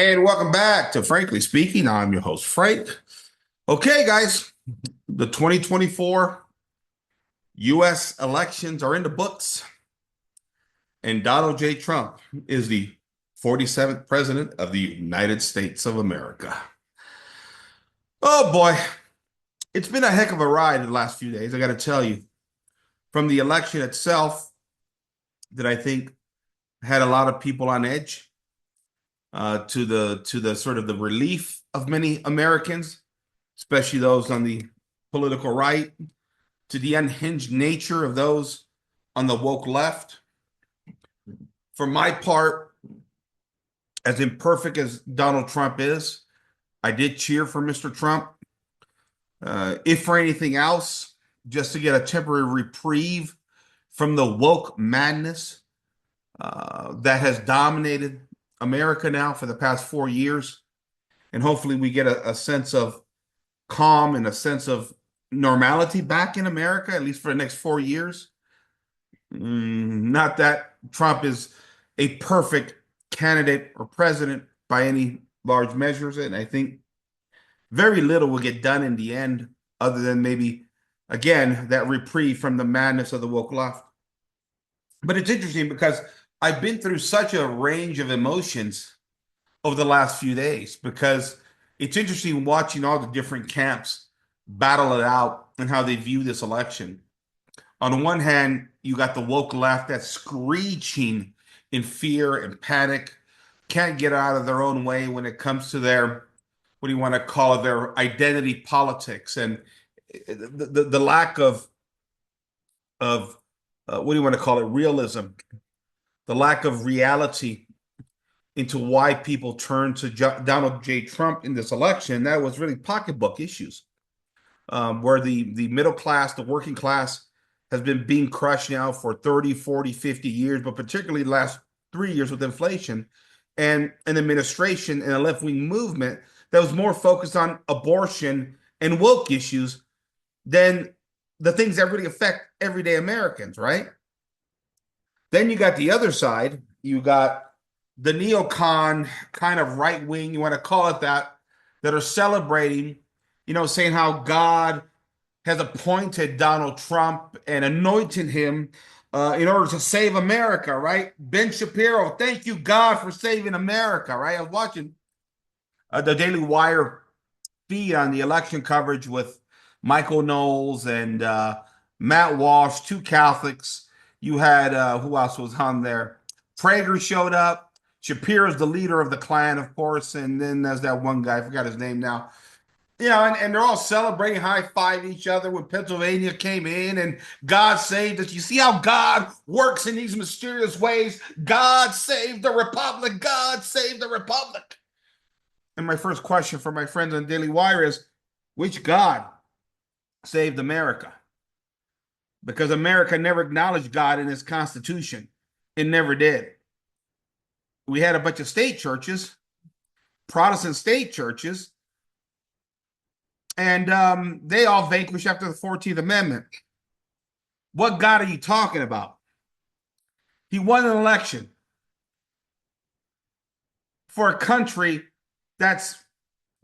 And welcome back to Frankly Speaking. I'm your host, Frank. Okay, guys, the 2024 US elections are in the books, and Donald J. Trump is the 47th president of the United States of America. Oh boy, it's been a heck of a ride the last few days, I got to tell you. From the election itself, that I think had a lot of people on edge, to the sort of the relief of many Americans, especially those on the political right, to the unhinged nature of those on the woke left. For my part, as imperfect as Donald Trump is, I did cheer for Mr. Trump. If for anything else, just to get a temporary reprieve from the woke madness that has dominated America now for the past 4 years. And hopefully we get a sense of calm and a sense of normality back in America, at least for the next 4 years. Not that Trump is a perfect candidate or president by any large measures, and I think very little will get done in the end, other than maybe, again, that reprieve from the madness of the woke left. But it's interesting because I've been through such a range of emotions over the last few days, because it's interesting watching all the different camps battle it out and how they view this election. On one hand, you got the woke left that's screeching in fear and panic, can't get out of their own way when it comes to their, what do you want to call it, their identity politics, and the lack of what do you want to call it, realism, the lack of reality into why people turned to Donald J. Trump in this election. That was really pocketbook issues, where the middle class, the working class, has been being crushed now for 30, 40, 50 years, but particularly the last 3 years with inflation, and an administration and a left-wing movement that was more focused on abortion and woke issues than the things that really affect everyday Americans, right? Then you got the other side. You got the neocon kind of right wing, you want to call it that are celebrating, saying how God has appointed Donald Trump and anointed him in order to save America, right? Ben Shapiro, thank you, God, for saving America, right? I was watching the Daily Wire feed on the election coverage with Michael Knowles and Matt Walsh, two Catholics. You had, who else was on there? Prager showed up. Shapiro's the leader of the Klan, of course, and then there's that one guy, I forgot his name now. And they're all celebrating, high-five each other when Pennsylvania came in and God saved us. You see how God works in these mysterious ways? God saved the republic. God saved the republic. And my first question for my friends on Daily Wire is, which God saved America? Because America never acknowledged God in its Constitution. It never did. We had a bunch of state churches, Protestant state churches, and they all vanquished after the 14th Amendment. What God are you talking about? He won an election for a country that's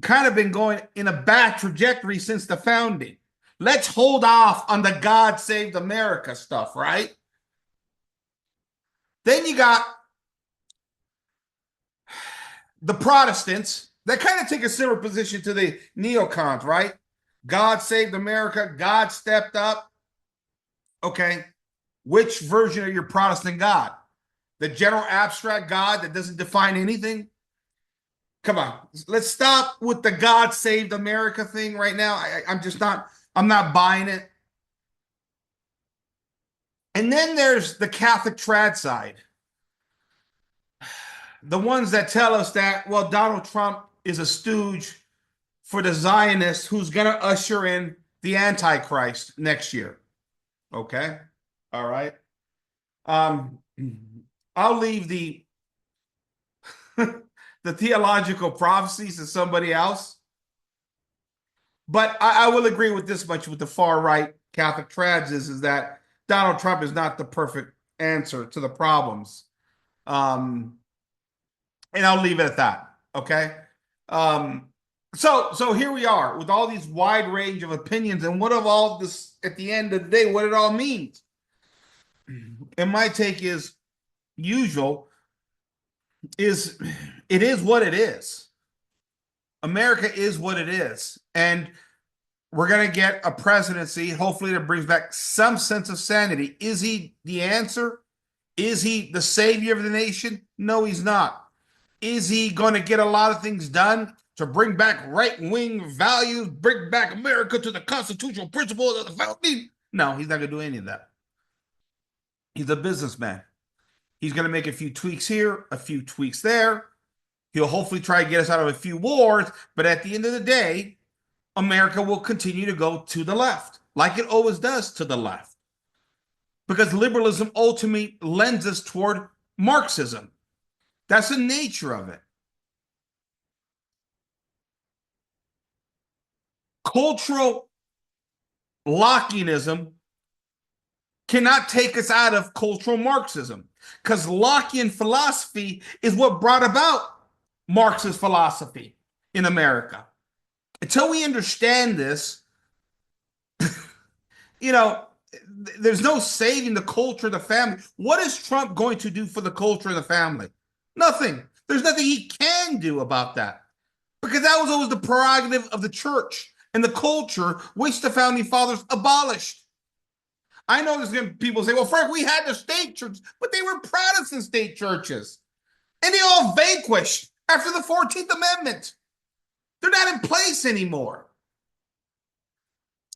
kind of been going in a bad trajectory since the founding. Let's hold off on the God saved America stuff, right? Then you got the Protestants that kind of take a similar position to the neocons, right? God saved America. God stepped up. Okay. Which version of your Protestant God? The general abstract God that doesn't define anything? Come on. Let's stop with the God saved America thing right now. I'm not buying it. And then there's the Catholic trad side. The ones that tell us that, well, Donald Trump is a stooge for the Zionists who's going to usher in the Antichrist next year. Okay. All right. I'll leave the the theological prophecies to somebody else. But I will agree with this much with the far right Catholic trads is that Donald Trump is not the perfect answer to the problems. And I'll leave it at that. Okay. Um, so here we are with all these wide range of opinions, and what of all this at the end of the day, what it all means. And my take is usual is it is what it is. America is what it is. And we're going to get a presidency, hopefully, that brings back some sense of sanity. Is he the answer? Is he the savior of the nation? No, he's not. Is he going to get a lot of things done to bring back right wing values, bring back America to the constitutional principles of the founding? No, he's not going to do any of that. He's a businessman. He's going to make a few tweaks here, a few tweaks there. He'll hopefully try to get us out of a few wars, but at the end of the day, America will continue to go to the left, like it always does to the left. Because liberalism ultimately lends us toward Marxism. That's the nature of it. Cultural Lockeanism cannot take us out of cultural Marxism, because Lockean philosophy is what brought about Marxist philosophy in America. Until we understand this, you know, there's no saving the culture of the family. What is Trump going to do for the culture of the family? Nothing. There's nothing he can do about that, because that was always the prerogative of the church and the culture, which the founding fathers abolished. I know there's going to be people say, well, Frank, we had the state churches, but they were Protestant state churches. And they all vanquished after the 14th Amendment. They're not in place anymore.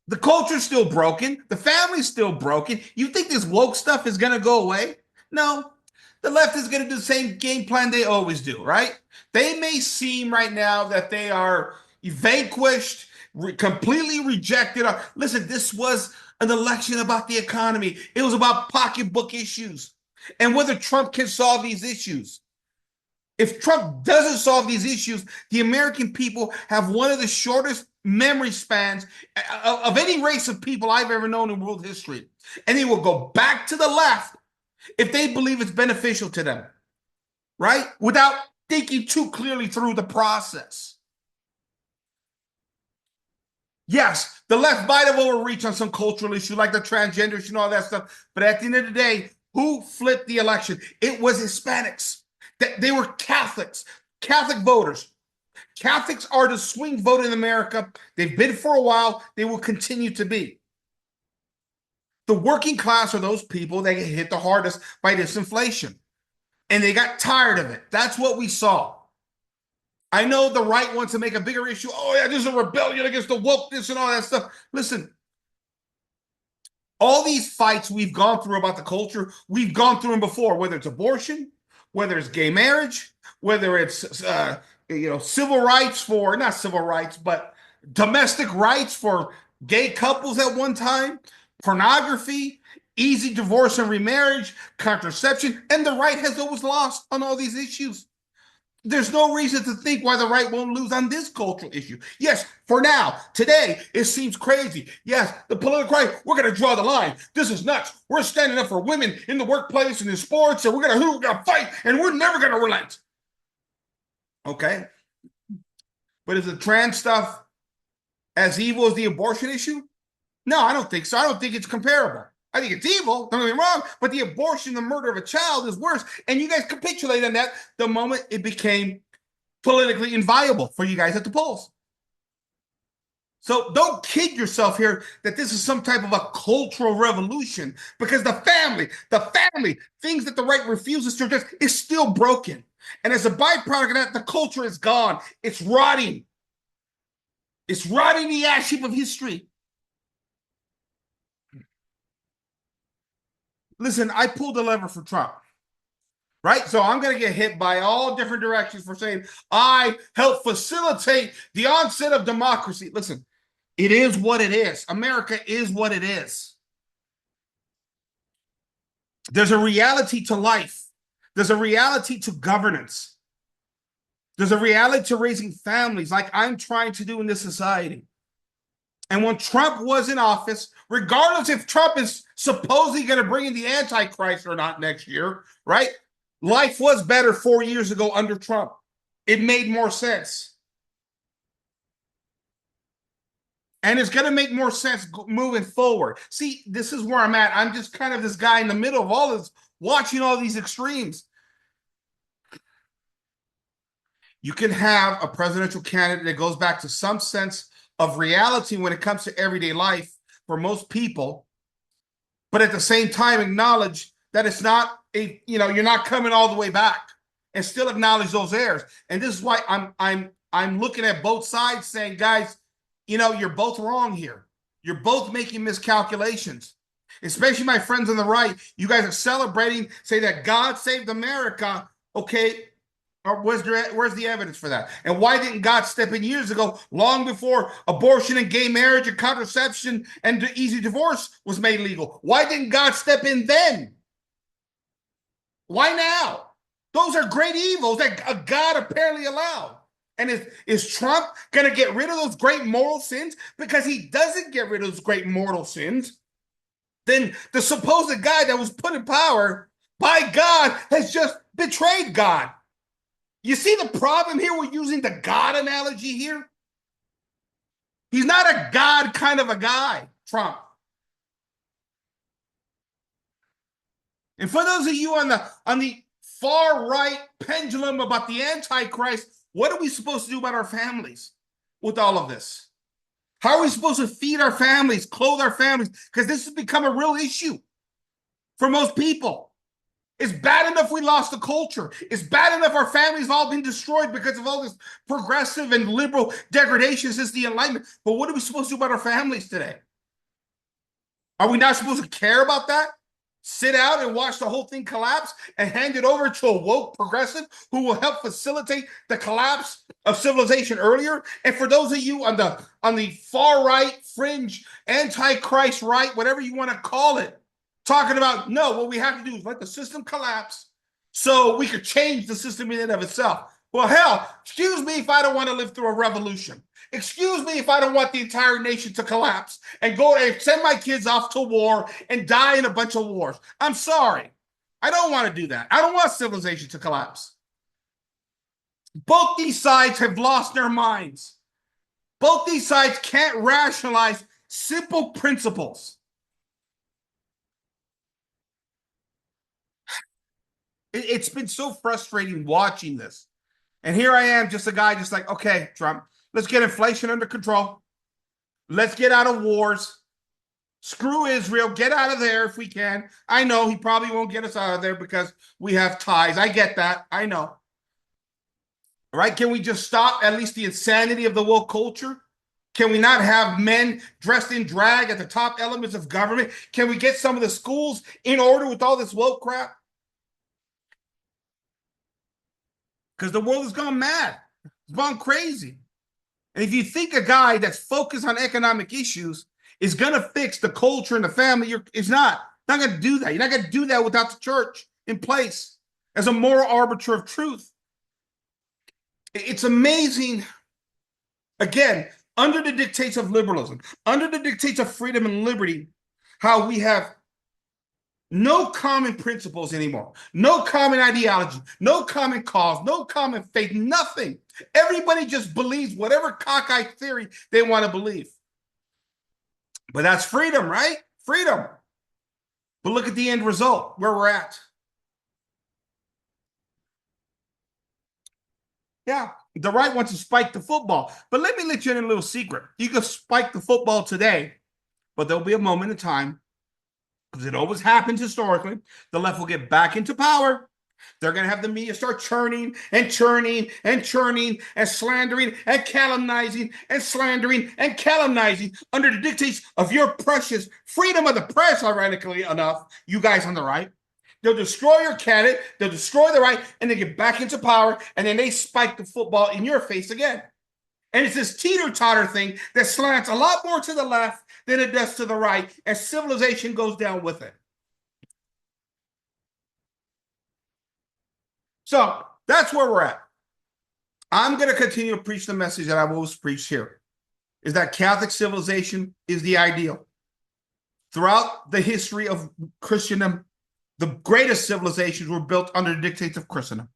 The culture's still broken. The family's still broken. You think this woke stuff is going to go away? No. The left is going to do the same game plan they always do, right? They may seem right now that they are vanquished, completely rejected. Listen, this was an election about the economy. It was about pocketbook issues and whether Trump can solve these issues. If Trump doesn't solve these issues, the American people have one of the shortest memory spans of any race of people I've ever known in world history. And they will go back to the left if they believe it's beneficial to them, right? Without thinking too clearly through the process. Yes, the left might have overreached on some cultural issue like the transgender issue and all that stuff. But at the end of the day, who flipped the election? It was Hispanics. They were Catholics, Catholic voters. Catholics are the swing vote in America. They've been for a while. They will continue to be. The working class are those people that get hit the hardest by this inflation. And they got tired of it. That's what we saw. I know the right wants to make a bigger issue. Oh, yeah, there's a rebellion against the wokeness and all that stuff. Listen, all these fights we've gone through about the culture, we've gone through them before, whether it's abortion, whether it's gay marriage, whether it's civil rights for, not civil rights, but domestic rights for gay couples at one time, pornography, easy divorce and remarriage, contraception, and the right has always lost on all these issues. There's no reason to think why the right won't lose on this cultural issue. Yes, for now, today, it seems crazy. Yes, the political right, we're going to draw the line. This is nuts. We're standing up for women in the workplace and in sports, and we're going to fight, and we're never going to relent. Okay? But is the trans stuff as evil as the abortion issue? No, I don't think so. I don't think it's comparable. I think it's evil, don't get me wrong, but the abortion, the murder of a child is worse. And you guys capitulated on that the moment it became politically inviolable for you guys at the polls. So don't kid yourself here that this is some type of a cultural revolution, because the family, things that the right refuses to address is still broken. And as a byproduct of that, the culture is gone. It's rotting. It's rotting the ash heap of history. Listen, I pulled the lever for Trump, right? So I'm going to get hit by all different directions for saying I help facilitate the onset of democracy. Listen, it is what it is. America is what it is. There's a reality to life. There's a reality to governance. There's a reality to raising families like I'm trying to do in this society. And when Trump was in office, regardless if Trump is supposedly going to bring in the Antichrist or not next year, right? Life was better 4 years ago under Trump. It made more sense. And it's going to make more sense moving forward. See, this is where I'm at. I'm just kind of this guy in the middle of all this, watching all these extremes. You can have a presidential candidate that goes back to some sense of reality when it comes to everyday life for most people, but at the same time acknowledge that it's not you're not coming all the way back, and still acknowledge those errors. And this is why I'm looking at both sides saying, guys, you're both wrong here. You're both making miscalculations. Especially my friends on the right, you guys are celebrating, say that God saved America. Okay, where's the evidence for that? And why didn't God step in years ago, long before abortion and gay marriage and contraception and easy divorce was made legal? Why didn't God step in then? Why now? Those are great evils that God apparently allowed. And is Trump going to get rid of those great moral sins? Because he doesn't get rid of those great mortal sins, then the supposed guy that was put in power by God has just betrayed God. You see the problem here? We're using the God analogy here. He's not a God kind of a guy, Trump. And for those of you on the far right pendulum about the Antichrist, what are we supposed to do about our families with all of this? How are we supposed to feed our families, clothe our families? Because this has become a real issue for most people. It's bad enough we lost the culture. It's bad enough our families have all been destroyed because of all this progressive and liberal degradation since the Enlightenment. But what are we supposed to do about our families today? Are we not supposed to care about that? Sit out and watch the whole thing collapse and hand it over to a woke progressive who will help facilitate the collapse of civilization earlier? And for those of you on the far right, fringe, antichrist right, whatever you want to call it, talking about, no, what we have to do is let the system collapse so we could change the system in and of itself. Well, hell, excuse me if I don't want to live through a revolution. Excuse me if I don't want the entire nation to collapse and go and send my kids off to war and die in a bunch of wars. I'm sorry. I don't want to do that. I don't want civilization to collapse. Both these sides have lost their minds. Both these sides can't rationalize simple principles. It's been so frustrating watching this. And here I am, just a guy just like, okay, Trump, let's get inflation under control. Let's get out of wars. Screw Israel. Get out of there if we can. I know he probably won't get us out of there because we have ties. I get that. I know. All right? Can we just stop at least the insanity of the woke culture? Can we not have men dressed in drag at the top elements of government? Can we get some of the schools in order with all this woke crap? Because the world has gone mad. It's gone crazy. And if you think a guy that's focused on economic issues is going to fix the culture and the family, it's not. Not going to do that. You're not going to do that without the church in place as a moral arbiter of truth. It's amazing, again, under the dictates of liberalism, under the dictates of freedom and liberty, how we have no common principles anymore, no common ideology, no common cause, no common faith, nothing. Everybody just believes whatever cockeyed theory they want to believe. But that's freedom, right? Freedom. But look at the end result, where we're at. Yeah, the right wants to spike the football. But let me let you in a little secret. You can spike the football today, but there'll be a moment in time, because it always happens historically, the left will get back into power. They're going to have the media start churning and churning and churning and slandering and calumnizing and slandering and calumnizing under the dictates of your precious freedom of the press, ironically enough, you guys on the right. They'll destroy your candidate, they'll destroy the right, and they get back into power, and then they spike the football in your face again. And it's this teeter-totter thing that slants a lot more to the left than it does to the right, and civilization goes down with it. So that's where we're at. I'm going to continue to preach the message that I've always preached here, is that Catholic civilization is the ideal. Throughout the history of Christendom, the greatest civilizations were built under the dictates of Christendom.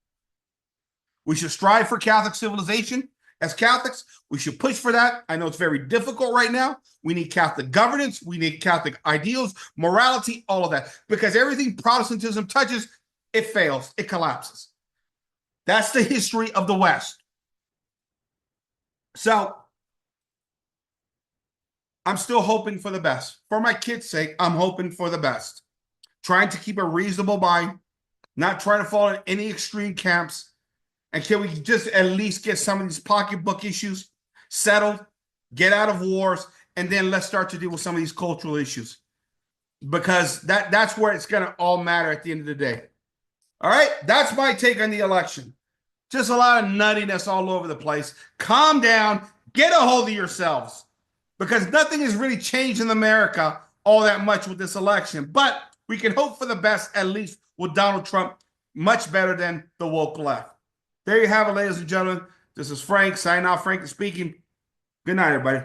We should strive for Catholic civilization. As Catholics, we should push for that. I know it's very difficult right now. We need Catholic governance. We need Catholic ideals, morality, all of that. Because everything Protestantism touches, it fails, it collapses. That's the history of the West. So I'm still hoping for the best. For my kids' sake, I'm hoping for the best. Trying to keep a reasonable mind, not trying to fall in any extreme camps. And can we just at least get some of these pocketbook issues settled, get out of wars, and then let's start to deal with some of these cultural issues? Because that's where it's going to all matter at the end of the day. All right? That's my take on the election. Just a lot of nuttiness all over the place. Calm down. Get a hold of yourselves. Because nothing has really changed in America all that much with this election. But we can hope for the best, at least with Donald Trump, much better than the woke left. There you have it, ladies and gentlemen. This is Frank, signing off. Frank speaking. Good night, everybody.